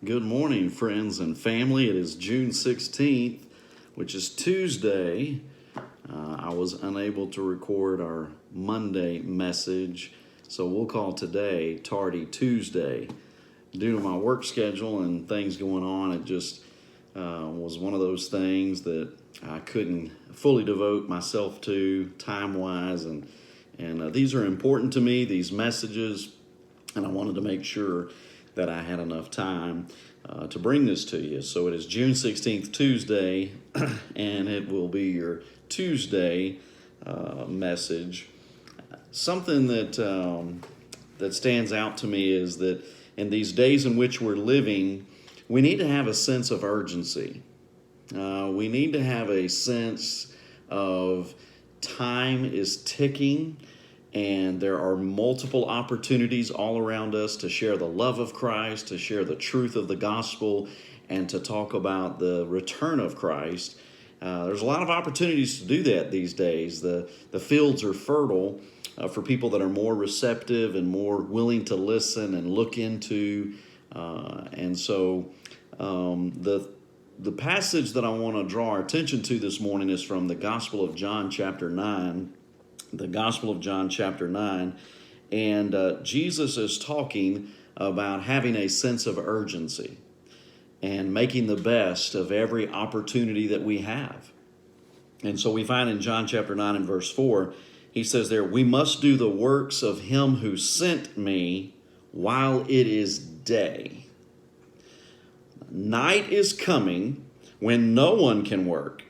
Good morning, friends and family. It is June 16th, which is Tuesday. I was unable to record our Monday message, so we'll call today Tardy Tuesday. Due to my work schedule and things going on, it just was one of those things that I couldn't fully devote myself to time-wise, and these are important to me, these messages, and I wanted to make sure that I had enough time to bring this to you. So it is June 16th, Tuesday, and it will be your Tuesday message. Something that stands out to me is that in these days in which we're living, we need to have a sense of urgency. We need to have a sense of time is ticking, and there are multiple opportunities all around us to share the love of Christ, to share the truth of the gospel, and to talk about the return of Christ. There's a lot of opportunities to do that these days. The fields are fertile for people that are more receptive and more willing to listen and look into. The passage that I want to draw our attention to this morning is from the Gospel of John chapter 9. The Gospel of John chapter 9. And Jesus is talking about having a sense of urgency and making the best of every opportunity that we have. And so we find in John chapter 9 and verse 4, he says there, "We must do the works of him who sent me while it is day. Night is coming when no one can work."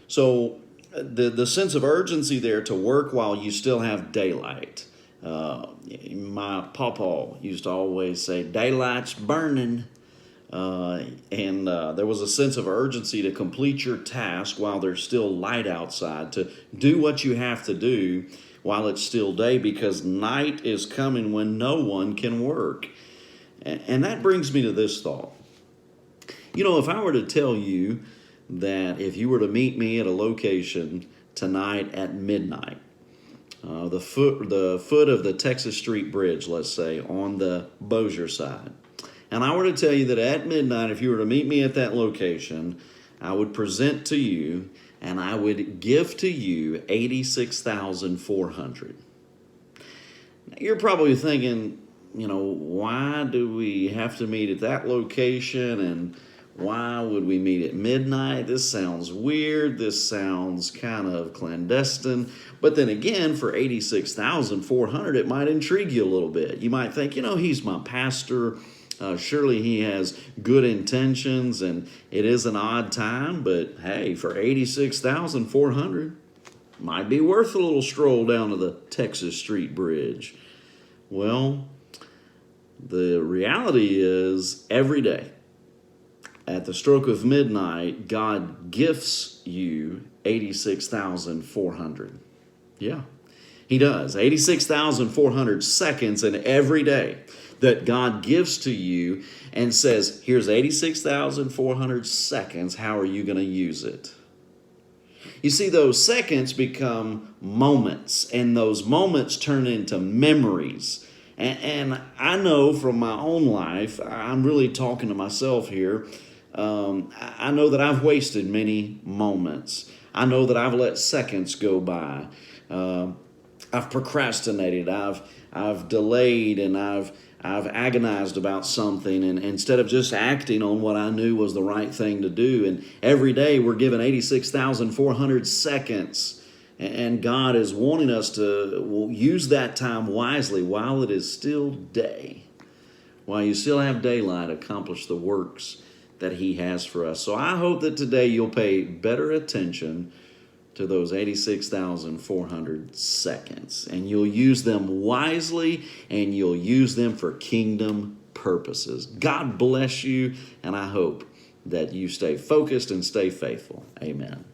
So the sense of urgency there to work while you still have daylight. My pawpaw used to always say, "Daylight's burning." There was a sense of urgency to complete your task while there's still light outside, to do what you have to do while it's still day, because night is coming when no one can work. And that brings me to this thought. You know, if I were to tell you that if you were to meet me at a location tonight at midnight, the foot of the Texas Street Bridge, let's say, on the Bossier side, and I were to tell you that at midnight, if you were to meet me at that location, I would present to you and I would give to you $86,400. You're probably thinking, why do we have to meet at that location, and why would we meet at midnight? This sounds weird. This sounds kind of clandestine. But then again, for $86,400, it might intrigue you a little bit. You might think, he's my pastor. Surely he has good intentions, and it is an odd time. But hey, for $86,400, might be worth a little stroll down to the Texas Street Bridge. Well, the reality is every day, at the stroke of midnight, God gifts you $86,400. Yeah, he does. 86,400 seconds in every day that God gives to you and says, here's 86,400 seconds. How are you going to use it? You see, those seconds become moments, and those moments turn into memories. And I know from my own life, I'm really talking to myself here, I know that I've wasted many moments. I know that I've let seconds go by. I've procrastinated. I've delayed, and I've agonized about something, and instead of just acting on what I knew was the right thing to do. And every day we're given 86,400 seconds, and God is wanting us to use that time wisely while it is still day, while you still have daylight, accomplish the works that he has for us. So I hope that today you'll pay better attention to those 86,400 seconds, and you'll use them wisely, and you'll use them for kingdom purposes. God bless you, and I hope that you stay focused and stay faithful. Amen.